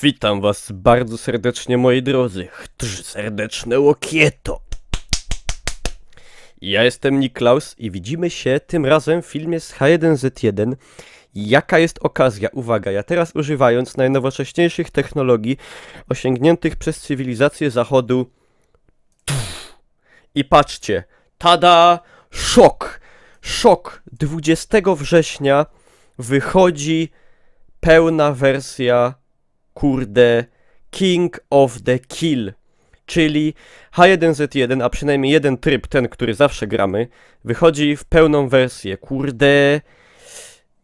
Witam was bardzo serdecznie, moi drodzy. Serdeczne łokieto. Ja jestem Niklaus i widzimy się tym razem w filmie z H1Z1. Jaka jest okazja? Uwaga, ja teraz używając najnowocześniejszych technologii osiągniętych przez cywilizację zachodu. I patrzcie, tada! Szok! Szok! 20 września wychodzi pełna wersja, kurde, King of the Kill, czyli H1Z1, a przynajmniej jeden tryb, ten, który zawsze gramy, wychodzi w pełną wersję, kurde,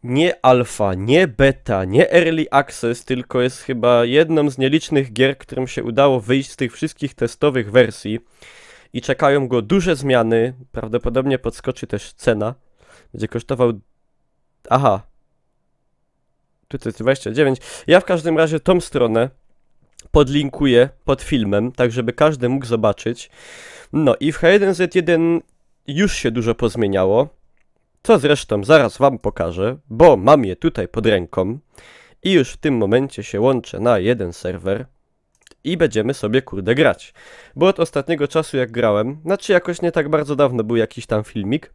nie alfa, nie beta, nie early access, tylko jest chyba jedną z nielicznych gier, którym się udało wyjść z tych wszystkich testowych wersji i czekają go duże zmiany, prawdopodobnie podskoczy też cena, będzie kosztował, aha, tutaj 29. Ja w każdym razie tą stronę podlinkuję pod filmem, tak żeby każdy mógł zobaczyć. No i w H1Z1 już się dużo pozmieniało, co zresztą zaraz wam pokażę, bo mam je tutaj pod ręką i już w tym momencie się łączę na jeden serwer i będziemy sobie kurde grać. Bo od ostatniego czasu jak grałem, znaczy jakoś nie tak bardzo dawno był jakiś tam filmik,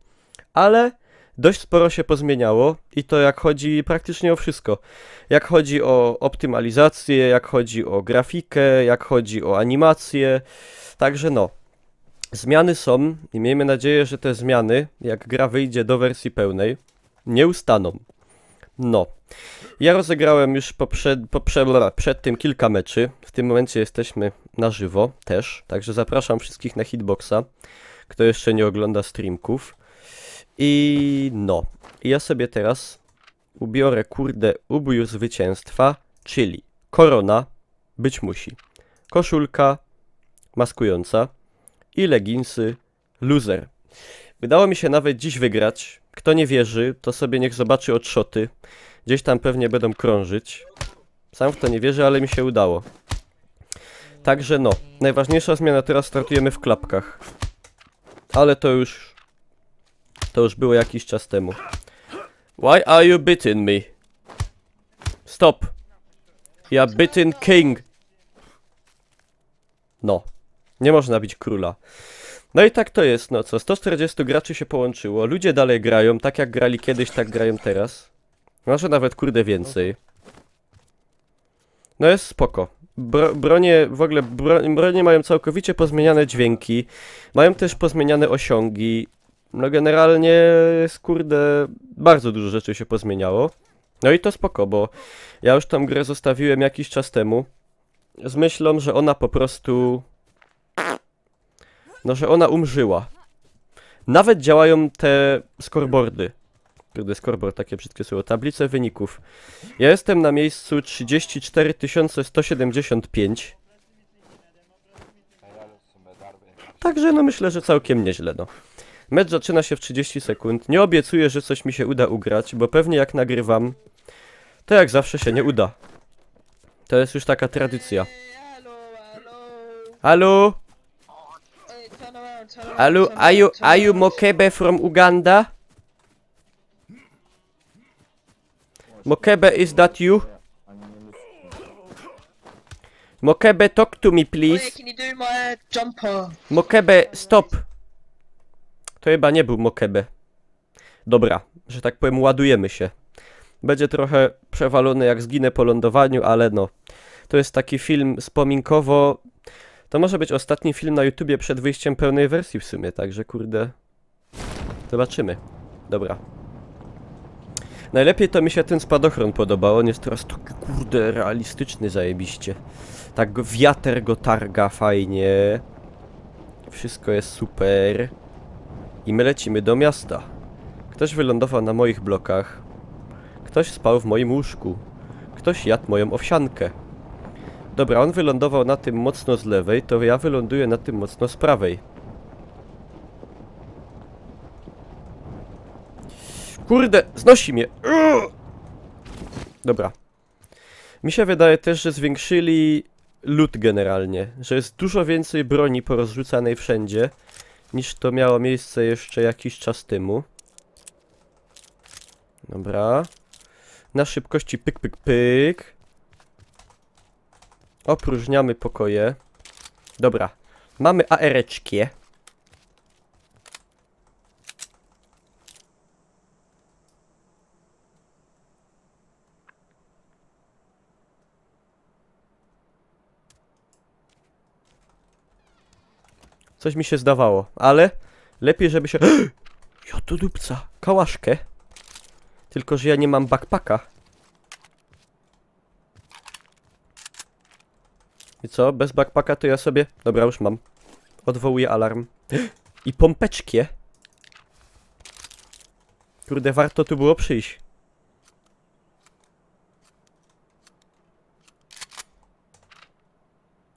ale dość sporo się pozmieniało i to jak chodzi praktycznie o wszystko. Jak chodzi o optymalizację, jak chodzi o grafikę, jak chodzi o animację. Także no, zmiany są i miejmy nadzieję, że te zmiany, jak gra wyjdzie do wersji pełnej, nie ustaną. No, ja rozegrałem już przed tym kilka meczy. W tym momencie jesteśmy na żywo też, także zapraszam wszystkich na Hitboxa, kto jeszcze nie ogląda streamków. I no, ja sobie teraz ubiorę, kurde, ubój zwycięstwa, czyli korona, być musi, koszulka maskująca i leginsy loser. Udało mi się nawet dziś wygrać. Kto nie wierzy, to sobie niech zobaczy odshoty. Gdzieś tam pewnie będą krążyć. Sam w to nie wierzę, ale mi się udało. Także no, najważniejsza zmiana, teraz startujemy w klapkach. Ale to już było jakiś czas temu. Why are you beating me? Stop. Ja beating king. No. Nie można bić króla. No i tak to jest, no co, 140 graczy się połączyło, ludzie dalej grają, tak jak grali kiedyś, tak grają teraz. Może nawet kurde więcej. No jest spoko. Bronie, w ogóle bronie mają całkowicie pozmieniane dźwięki, mają też pozmieniane osiągi. No generalnie jest, kurde, bardzo dużo rzeczy się pozmieniało. No i to spoko, bo ja już tą grę zostawiłem jakiś czas temu z myślą, że ona po prostu... No, że ona umrzyła. Nawet działają te scoreboardy. Kurde, scoreboard, takie brzydkie słowo. Tablice wyników. Ja jestem na miejscu 34 175. Także no myślę, że całkiem nieźle, no. Mecz zaczyna się w 30 sekund. Nie obiecuję, że coś mi się uda ugrać, bo pewnie jak nagrywam, to jak zawsze się nie uda. To jest już taka tradycja. Halo? Halo, are you Mokebe from Uganda? Mokebe, is that you? Mokebe, talk to me, please. Can you do my jumper? Mokebe, stop. To chyba nie był Mokebe. Dobra, że tak powiem, ładujemy się. Będzie trochę przewalony, jak zginę po lądowaniu, ale no. To jest taki film wspominkowo. To może być ostatni film na YouTubie przed wyjściem pełnej wersji w sumie, także kurde. Zobaczymy. Dobra. Najlepiej to mi się ten spadochron podobał, on jest teraz taki kurde realistyczny zajebiście. Tak wiatr go targa fajnie. Wszystko jest super. I my lecimy do miasta. Ktoś wylądował na moich blokach. Ktoś spał w moim łóżku. Ktoś jadł moją owsiankę. Dobra, on wylądował na tym mocno z lewej, to ja wyląduję na tym mocno z prawej. Kurde, znosi mnie. Dobra. Mi się wydaje też, że zwiększyli loot generalnie. Że jest dużo więcej broni porozrzucanej wszędzie, niż to miało miejsce jeszcze jakiś czas temu. Dobra. Na szybkości pyk, pyk, pyk. Opróżniamy pokoje. Dobra. Mamy AR-eczkie. Coś mi się zdawało, ale lepiej, żeby się... Ja to dupca. Kałaszkę. Tylko, że ja nie mam backpacka. I co? Bez backpacka to ja sobie... Dobra, już mam. Odwołuję alarm. I pompeczkie. Kurde, warto tu było przyjść.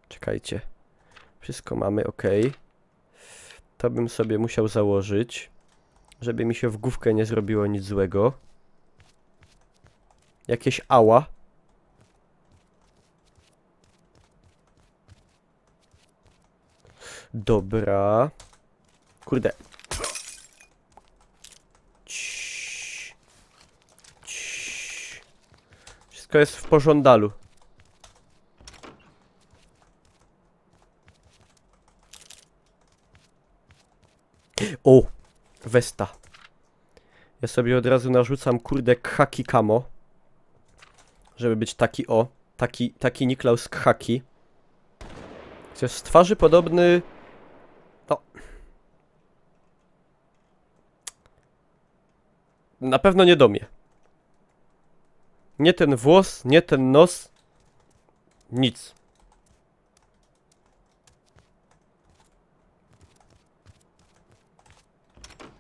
Czekajcie. Wszystko mamy, ok. To bym sobie musiał założyć. Żeby mi się w główkę nie zrobiło nic złego. Jakieś ała. Dobra. Kurde. Ciii. Ciii. Wszystko jest w pożądalu. O! Westa. Ja sobie od razu narzucam, kurde, khaki camo. Żeby być taki, o. Taki Niklaus khaki. Chociaż z twarzy podobny... O. Na pewno nie do mnie. Nie ten włos, nie ten nos. Nic.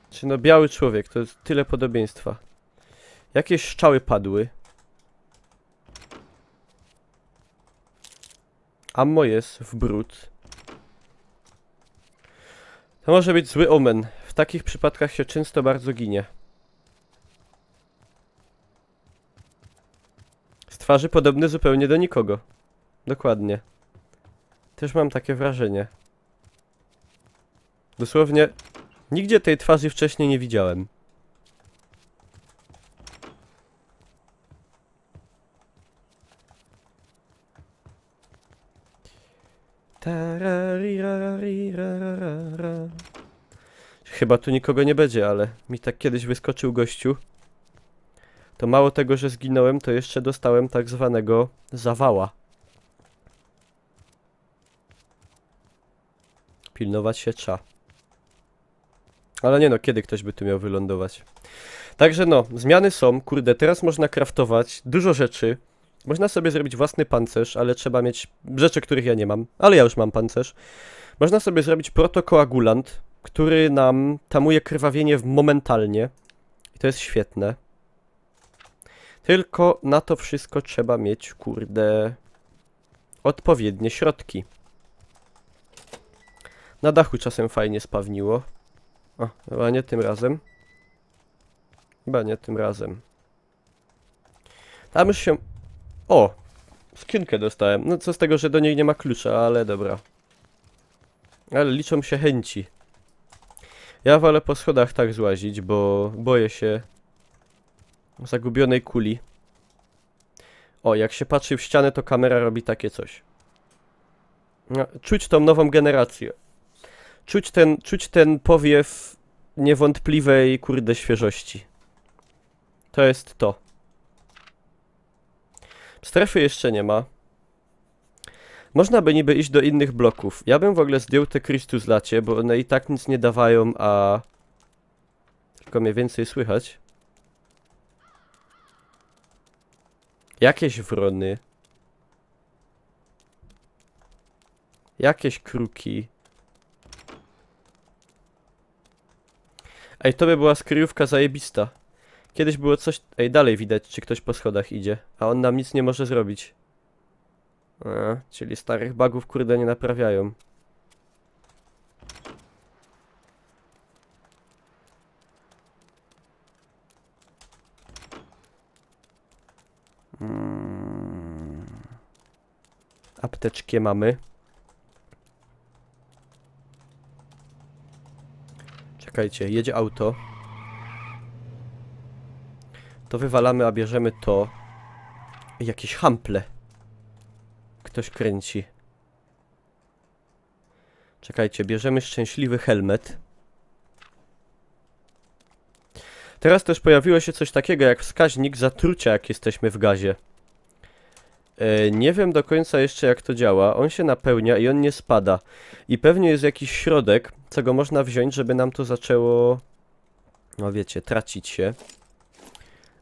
Czy no biały człowiek, to jest tyle podobieństwa. Jakieś strzały padły. Ammo jest w brud. To może być zły omen. W takich przypadkach się często bardzo ginie. Z twarzy podobny zupełnie do nikogo. Dokładnie. Też mam takie wrażenie. Dosłownie nigdzie tej twarzy wcześniej nie widziałem. Chyba tu nikogo nie będzie, ale mi tak kiedyś wyskoczył gościu. To mało tego, że zginąłem, to jeszcze dostałem tak zwanego zawała. Pilnować się trzeba. Ale nie no, kiedy ktoś by tu miał wylądować? Także no, zmiany są, kurde, teraz można craftować dużo rzeczy. Można sobie zrobić własny pancerz, ale trzeba mieć rzeczy, których ja nie mam. Ale ja już mam pancerz. Można sobie zrobić protokoagulant, który nam tamuje krwawienie momentalnie. I to jest świetne. Tylko na to wszystko trzeba mieć, kurde, odpowiednie środki. Na dachu czasem fajnie spawniło. O, chyba nie tym razem. Chyba nie tym razem. Tam już się... O! Skrzynkę dostałem. No co z tego, że do niej nie ma klucza, ale dobra. Ale liczą się chęci. Ja wolę po schodach tak złazić, bo boję się zagubionej kuli. O, jak się patrzy w ścianę, to kamera robi takie coś. No, czuć tą nową generację. Czuć ten powiew niewątpliwej, kurde, świeżości. To jest to. Strefy jeszcze nie ma. Można by niby iść do innych bloków. Ja bym w ogóle zdjął te Christus lacie, bo one i tak nic nie dawają, a... Tylko mnie więcej słychać. Jakieś wrony. Jakieś kruki. Ej, to by była skryjówka zajebista. Kiedyś było coś... Ej, dalej widać, czy ktoś po schodach idzie. A on nam nic nie może zrobić. Czyli starych bugów, kurde, nie naprawiają. Apteczkę mamy. Czekajcie, jedzie auto. To wywalamy, a bierzemy to. Jakieś hample. ktoś kręci. Czekajcie, bierzemy szczęśliwy helmet. Teraz też pojawiło się coś takiego jak wskaźnik zatrucia, jak jesteśmy w gazie. Nie wiem do końca jeszcze jak to działa. On się napełnia i on nie spada. I pewnie jest jakiś środek, co go można wziąć, żeby nam to zaczęło... No wiecie, tracić się.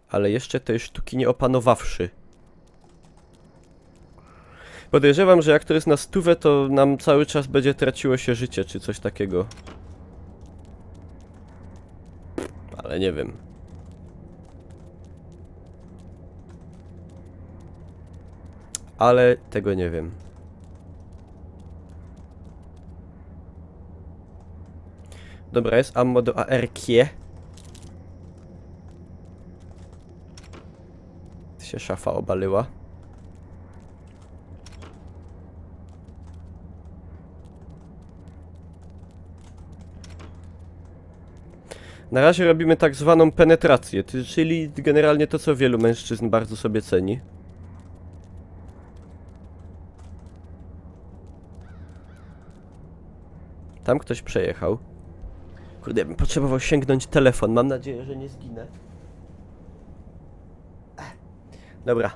Ale jeszcze tej sztuki nie opanowawszy. Podejrzewam, że jak to jest na 100, to nam cały czas będzie traciło się życie, czy coś takiego. Ale nie wiem. Ale tego nie wiem. Dobra, jest ammo do AR-kie. Się szafa obaliła. Na razie robimy tak zwaną penetrację, czyli generalnie to, co wielu mężczyzn bardzo sobie ceni. Tam ktoś przejechał. Kurde, ja bym potrzebował sięgnąć telefon. Mam nadzieję, że nie zginę. Dobra.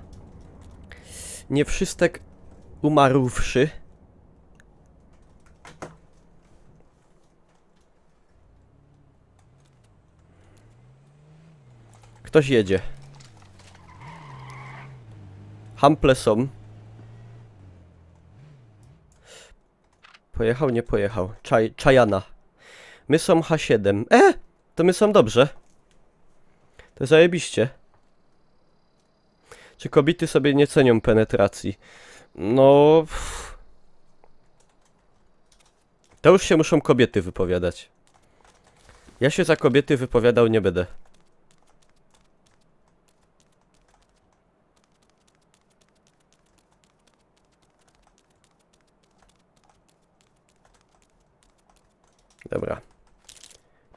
Nie wszystek umarłszy. Ktoś jedzie. Hample są. Pojechał, nie pojechał. Czajana. My są H7. To my są dobrze. To zajebiście. Czy kobiety sobie nie cenią penetracji? No... To już się muszą kobiety wypowiadać. Ja się za kobiety wypowiadał nie będę. Dobra.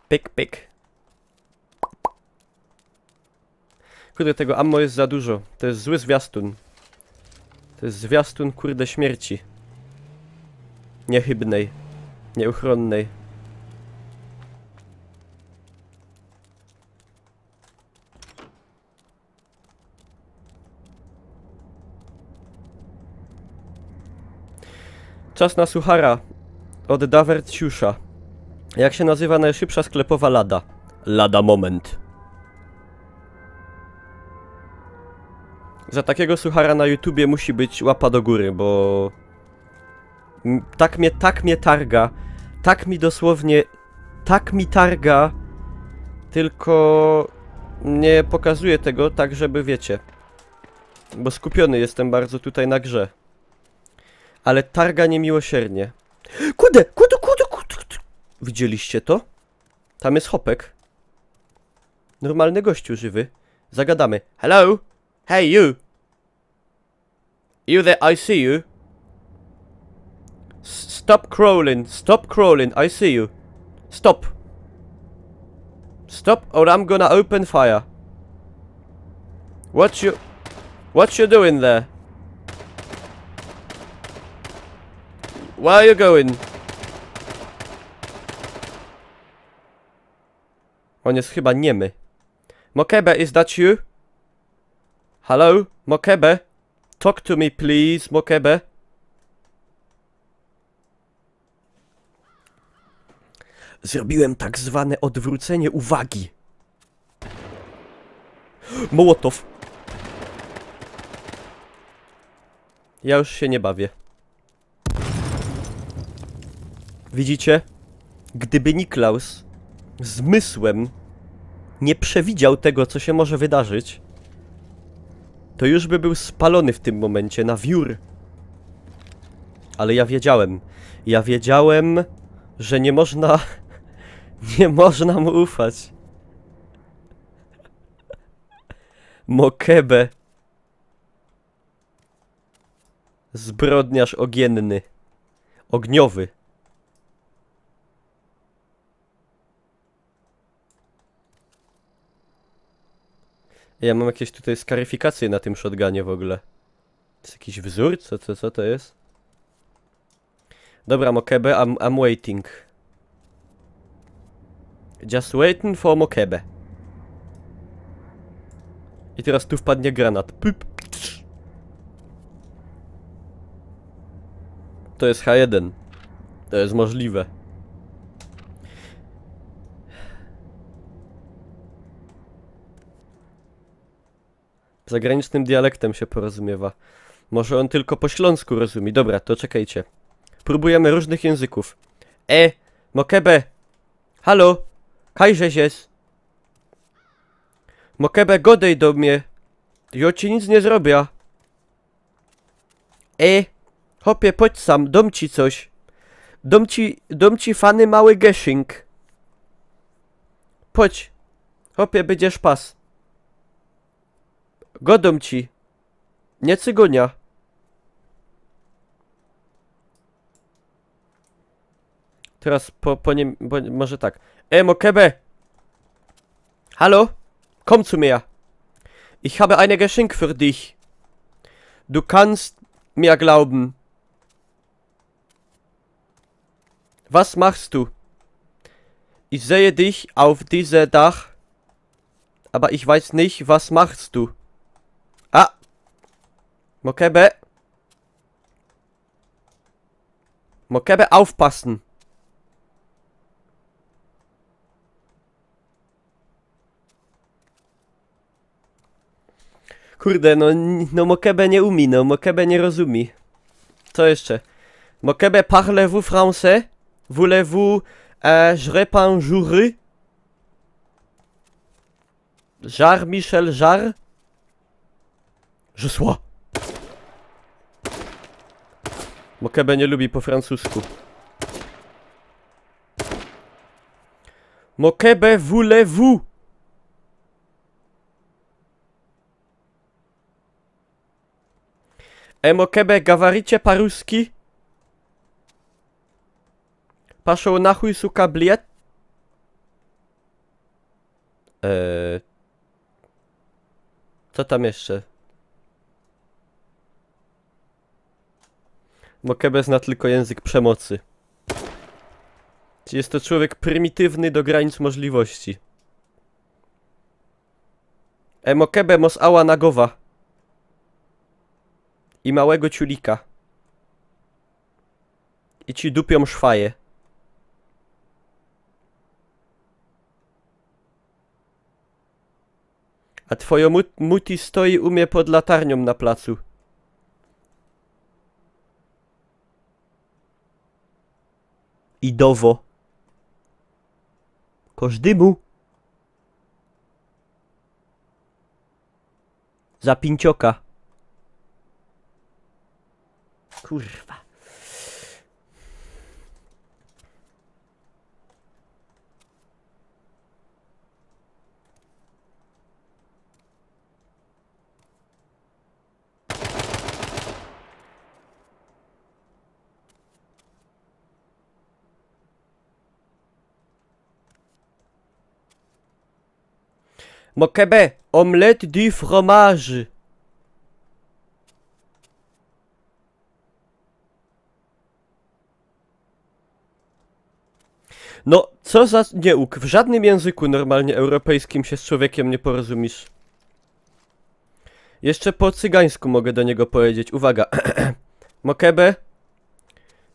Pyk, pyk. Kurde, tego ammo jest za dużo. To jest zły zwiastun. To jest zwiastun, kurde, śmierci. Niechybnej. Nieuchronnej. Czas na suchara. Od Dawerciusza. Jak się nazywa najszybsza sklepowa lada? Lada moment. Za takiego suchara na YouTubie musi być łapa do góry, bo... Tak mnie targa. Tak mi dosłownie... Tak mi targa. Tylko... Nie pokazuję tego tak, żeby wiecie. Bo skupiony jestem bardzo tutaj na grze. Ale targa niemiłosiernie. Kurde! Widzieliście to? Tam jest hopek. Normalny gościu żywy. Zagadamy. Hello? Hey you! You there, I see you. Stop crawling, I see you. Stop. Stop or I'm gonna open fire. What you doing there? Where are you going? On jest chyba niemy. Mokebe, is that you? Hello? Mokebe? Talk to me please, Mokebe. Zrobiłem tak zwane odwrócenie uwagi. Mołotow. Ja już się nie bawię. Widzicie? Gdyby Niklaus zmysłem nie przewidział tego, co się może wydarzyć, to już by był spalony w tym momencie na wiór. Ale ja wiedziałem. Ja wiedziałem, że nie można... Nie można mu ufać. Mokebe. Zbrodniarz ogienny. Ogniowy. Ja mam jakieś tutaj skaryfikacje na tym shotgunie w ogóle. To jest jakiś wzór? Co to jest? Dobra, Mokebe, I'm waiting. Just waiting for Mokebe. I teraz tu wpadnie granat. Pyp. To jest H1. To jest możliwe. Zagranicznym dialektem się porozumiewa. Może on tylko po śląsku rozumie. Dobra, to czekajcie. Próbujemy różnych języków. Mokebe! Halo! Kajżeś jest! Mokebe, godej do mnie! Ja ci nic nie zrobię. Hopie, chodź sam, dom ci coś. Dom ci fany mały geszing. Chodź. Hopie, będziesz pas. Godom ci. Nie cygonia. Teraz po nim, może tak. Mokebe! Hallo? Komm zu mir. Ich habe eine Geschenk für dich. Du kannst mir glauben. Was machst du? Ich sehe dich auf diesem Dach, aber ich weiß nicht, was machst du? Ah! Mokebe! Mokebe, aufpassen! Kurde, no Mokebe nie umie, no Mokebe nie rozumie. Co jeszcze? Mokebe, parlez-vous français? Voulez-vous je réponds jury? Jar Michel Jar? Je sois. Mokebe nie lubi po francusku. Mokebe, voulez-vous? Mokebe, gawaricie paruski? Paszą na chuj, suka, bliet? Co tam jeszcze? Mokebe zna tylko język przemocy. Jest to człowiek prymitywny do granic możliwości. Mokebe, mos ała nagowa. I małego ciulika. I ci dupią szwaje. A twoja muti stoi u mnie pod latarnią na placu. Idowo. Każdemu. Za pięcioka. Kurwa. Mokebe, omelette du fromage. No, co za nieuk. W żadnym języku normalnie europejskim się z człowiekiem nie porozumiesz. Jeszcze po cygańsku mogę do niego powiedzieć. Uwaga. Mokebe.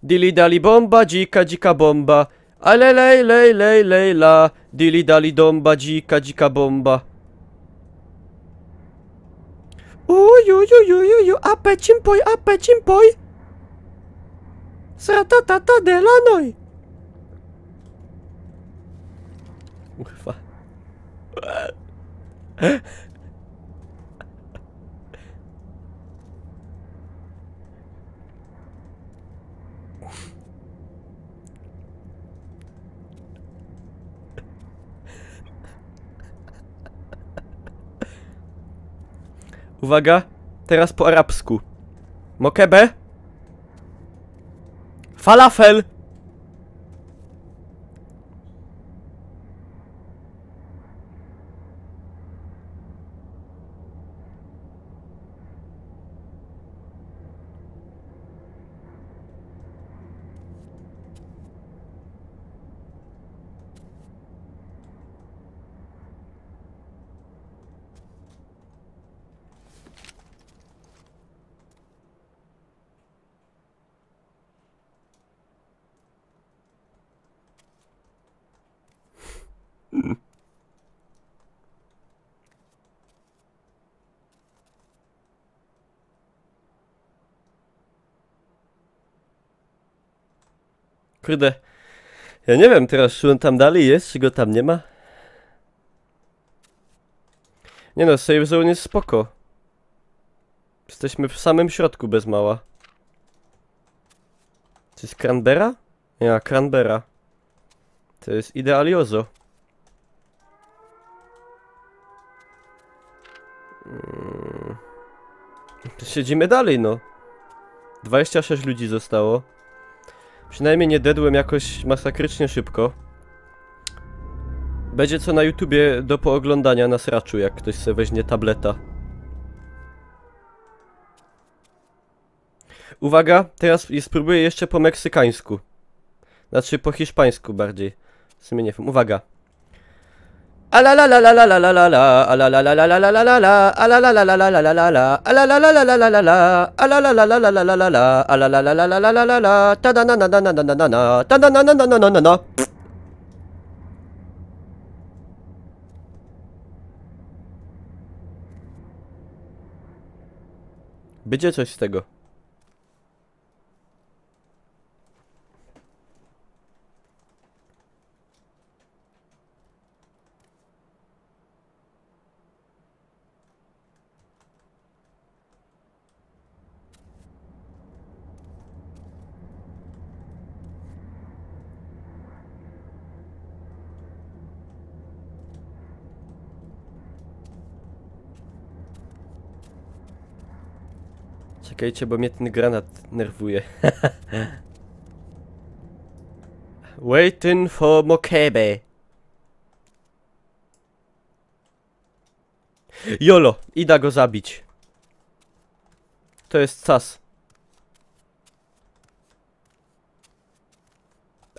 Dili dali bomba, dzika, dzika bomba. Ale lej, lej, lej, lej, la. Dili dali domba, dzika, dzika bomba. Ujujujujuju, ape cimpoj. Sratatata de la noi. Kurwa. Uwaga, teraz po arabsku. Mokebe. Falafel. Kurde. Ja nie wiem teraz, czy on tam dalej jest, czy go tam nie ma. Nie no, save zone jest spoko. Jesteśmy w samym środku bez mała. To jest Cranberra? Nie, Cranberra. To jest idealiozo. Siedzimy dalej, no. 26 ludzi zostało. Przynajmniej nie dedłem jakoś masakrycznie szybko. Będzie co na YouTubie do pooglądania na sraczu, jak ktoś sobie weźmie tableta. Uwaga, teraz spróbuję jeszcze po meksykańsku. Znaczy po hiszpańsku bardziej. W sumie nie wiem, uwaga. Będzie coś z tego. Czekajcie, bo mnie ten granat nerwuje. Waiting for Mokebe. Jolo, idę go zabić. To jest cas.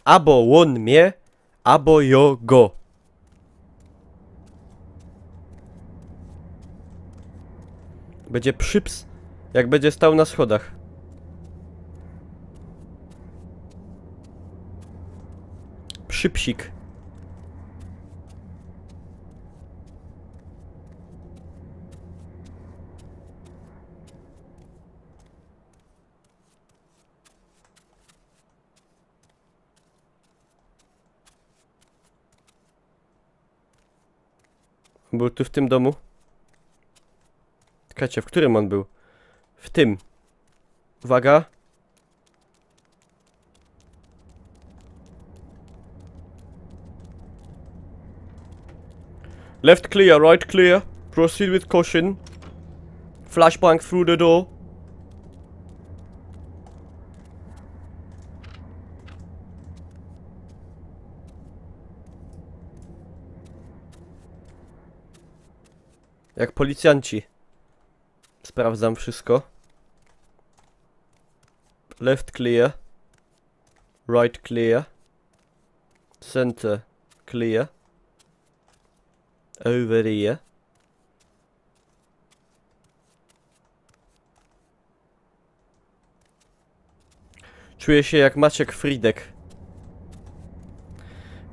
Albo on mnie, albo jo go. Będzie przyps, jak będzie stał na schodach. Przypsik. Był tu w tym domu? Czekajcie, w którym on był? W tym. Uwaga. Left clear, right clear. Proceed with caution. Flashbang through the door. Jak policjanci. Sprawdzam wszystko. Left clear. Right clear. Center clear. Over here. Czuję się jak Maciek Fridek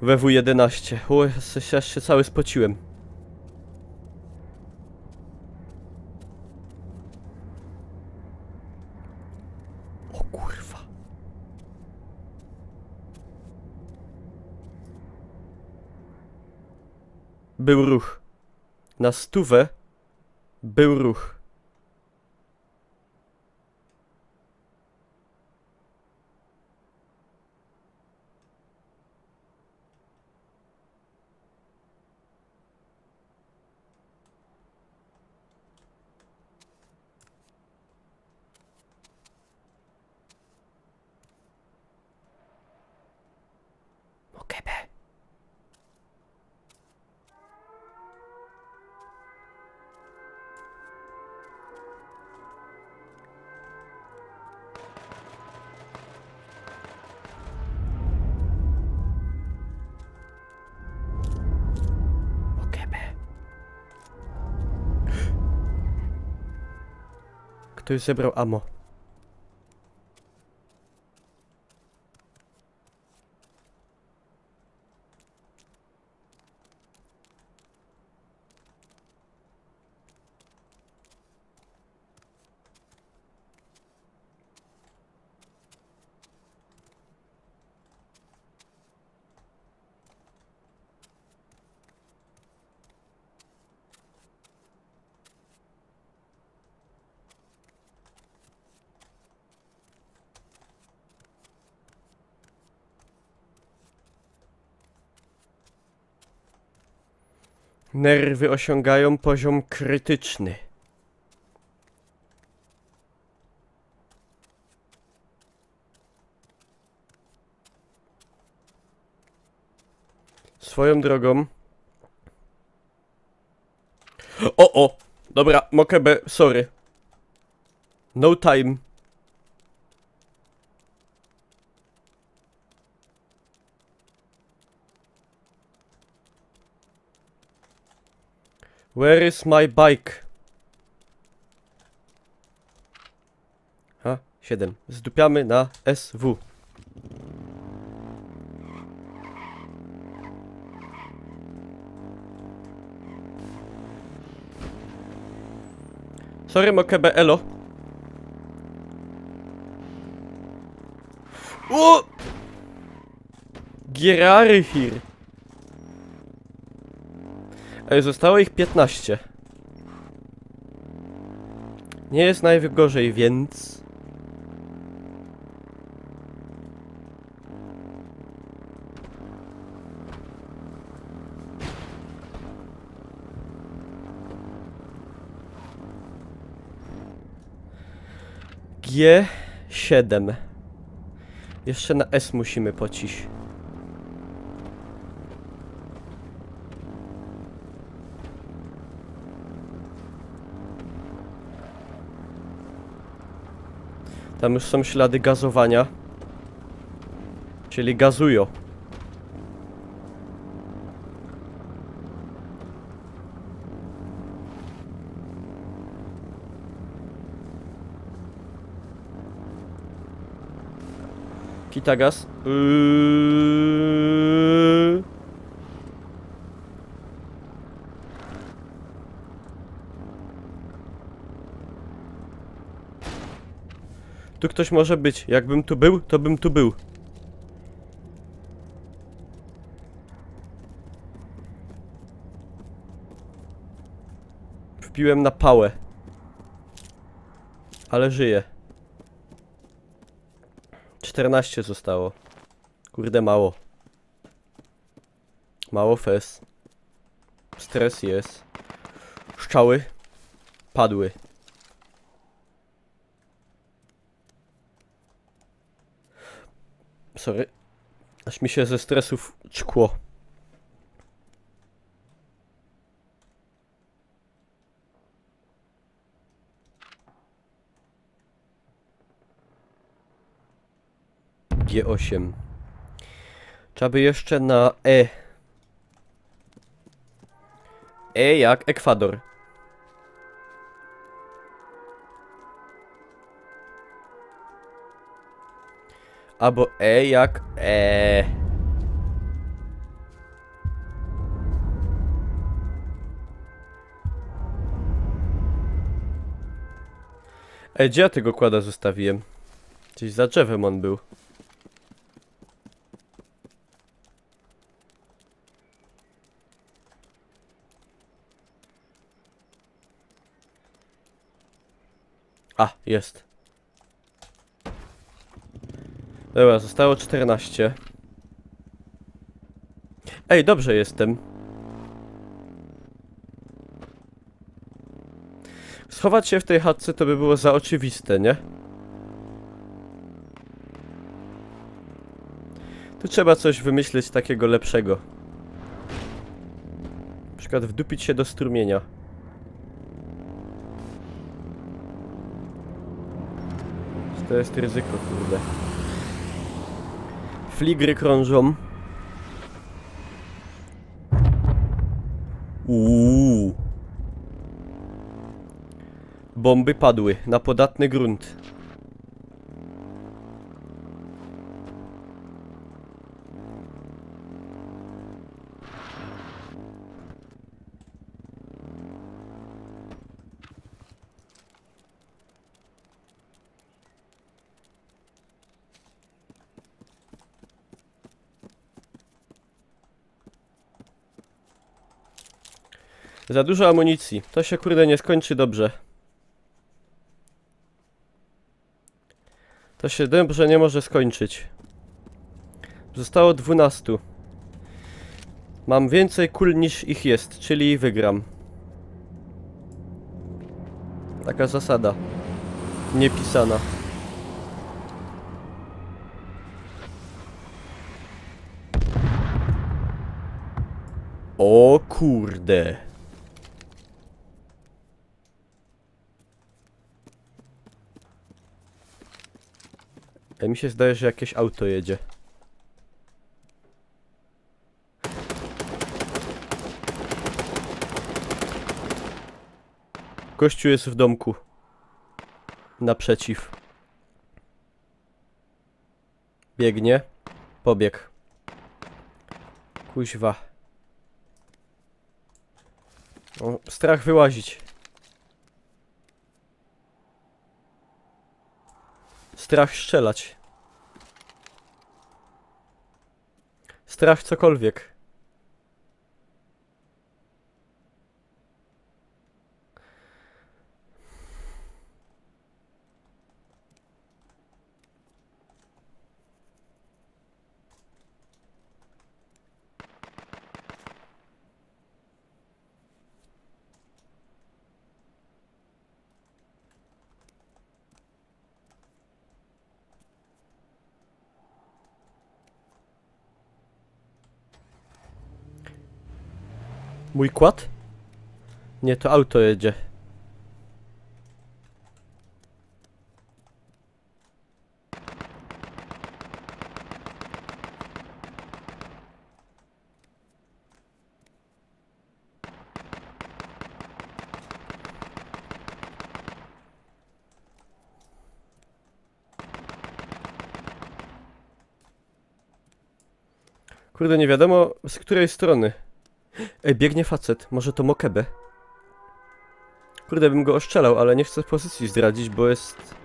we W11. O, aż się cały spociłem. O kurwa. Był ruch. Na 100 był ruch. Mokebe. Ktoś zebrał ammo. Nerwy osiągają poziom krytyczny. Swoją drogą. O! Dobra, Mokebe, sorry. No time. Where is my bike? 7. Zdupiamy na SW. Sorry, Mokebe, elo. O! Gerary here. Ej, zostało ich 15. Nie jest najgorzej, więc... G7. Jeszcze na S musimy pocić. Tam już są ślady gazowania. Czyli gazują. Kitagas. Tu ktoś może być. Jakbym tu był, to bym tu był. Wpiłem na pałę. Ale żyję. 14 zostało. Kurde, mało. Mało fez. Stres jest. Strzały padły. Sorry. Aż mi się ze stresów czkło. G8. Trzeba by jeszcze na E. E jak Ekwador. Albo E jak gdzie ja tego kłada zostawiłem? Gdzieś za drzewem on był. A, jest. Dobra, zostało 14. Ej, dobrze jestem. Schować się w tej chatce to by było za oczywiste, nie? Tu trzeba coś wymyślić takiego lepszego. Na przykład wdupić się do strumienia. To jest ryzyko, kurde. Fligry krążą. Bomby padły na podatny grunt. Za dużo amunicji. To się kurde nie skończy dobrze. To się dobrze nie może skończyć. Zostało 12. Mam więcej kul niż ich jest, czyli wygram. Taka zasada. Niepisana. O kurde. Mi się zdaje, że jakieś auto jedzie. Gościu jest w domku. Naprzeciw. Biegnie. Pobiegł. Kuźwa. O, strach wyłazić. Strach strzelać. Strach cokolwiek. Mój kład? Nie, to auto jedzie. Kurde, nie wiadomo z której strony. Ej, biegnie facet. Może to Mokebe? Kurde, bym go oszczelał, ale nie chcę pozycji zdradzić, bo jest...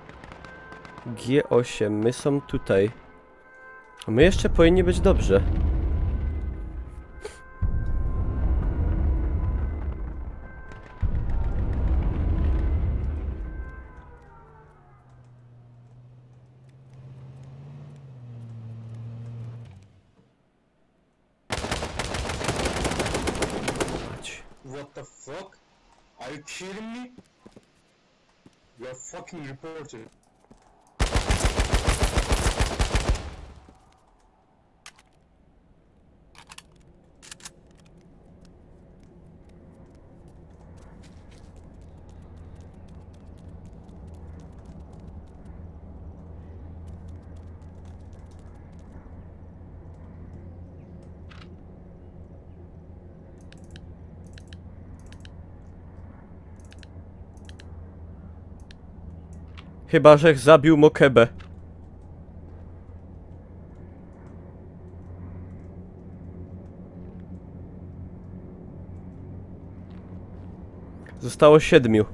G8. My są tutaj. A my jeszcze powinni być dobrze. What the fuck? Are you kidding me? You're fucking reported. Chyba, że zabił Mokebe. Zostało 7.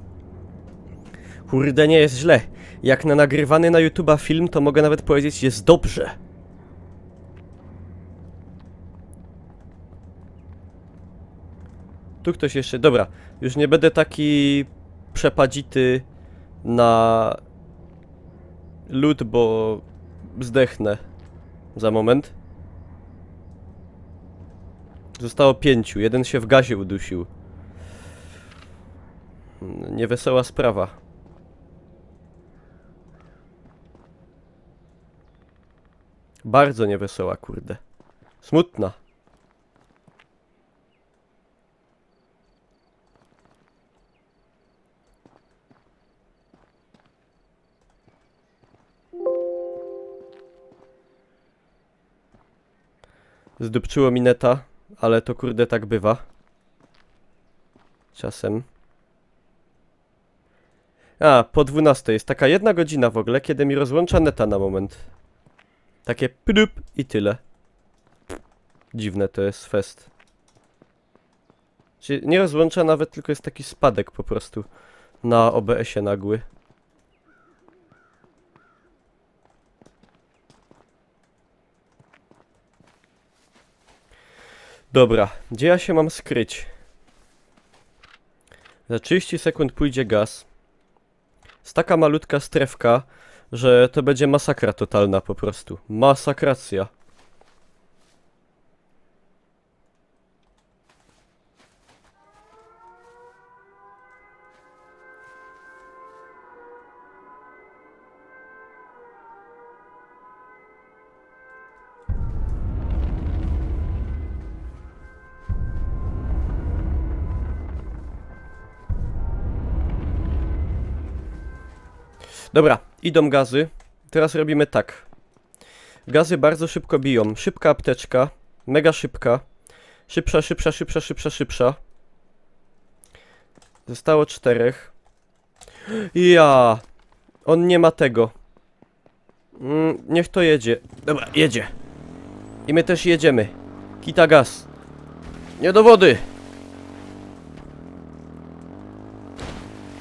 Kurde, nie jest źle. Jak na nagrywany na YouTube'a film, to mogę nawet powiedzieć, jest dobrze. Tu ktoś jeszcze... Dobra, już nie będę taki przepadzity na lód, bo zdechnę za moment. Zostało 5. Jeden się w gazie udusił. Niewesoła sprawa. Bardzo niewesoła, kurde. Smutna. Zdupczyło mi neta, ale to kurde tak bywa. Czasem. A, po 12 jest taka 1 godzina w ogóle, kiedy mi rozłącza neta na moment. Takie pdup i tyle. Dziwne to jest fest. Czyli nie rozłącza nawet, tylko jest taki spadek po prostu na OBS-ie nagły. Dobra, gdzie ja się mam skryć? Za 30 sekund pójdzie gaz. Jest taka malutka strefka, że to będzie masakra totalna po prostu. Masakracja. Dobra, idą gazy. Teraz robimy tak. Gazy bardzo szybko biją. Szybka apteczka. Mega szybka. Szybsza, szybsza, szybsza, szybsza, szybsza. Zostało 4. Ja. On nie ma tego. Niech to jedzie. Dobra, jedzie. I my też jedziemy. Kita gaz. Nie do wody.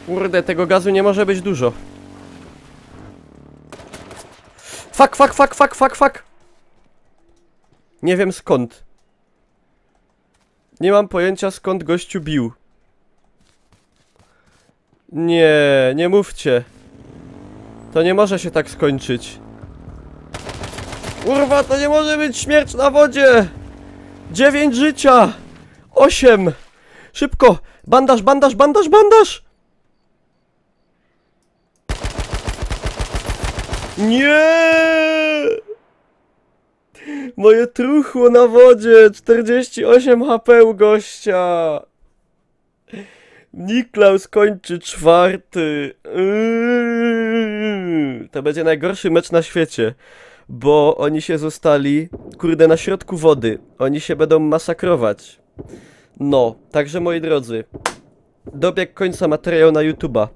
Kurde, tego gazu nie może być dużo. Fuck, fuck, fuck, fuck, fuck, fuck. Nie wiem skąd. Nie mam pojęcia skąd gościu bił. Nie, nie mówcie. To nie może się tak skończyć. Kurwa, to nie może być śmierć na wodzie. 9 życia. 8. Szybko. Bandaż, bandaż, bandaż, bandaż. Nie! Moje truchło na wodzie! 48 HP u gościa! Niklaus kończy 4. To będzie najgorszy mecz na świecie. Bo oni się zostali, kurde, na środku wody. Oni się będą masakrować. No, także moi drodzy, dobiegł końca materiał na YouTube'a.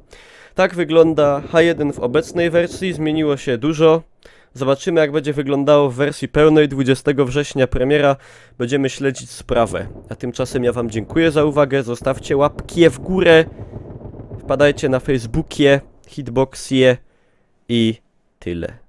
Tak wygląda H1 w obecnej wersji, zmieniło się dużo. Zobaczymy, jak będzie wyglądało w wersji pełnej. 20 września premiera, będziemy śledzić sprawę. A tymczasem ja wam dziękuję za uwagę, zostawcie łapki w górę, wpadajcie na Facebookie, Hitboxie i tyle.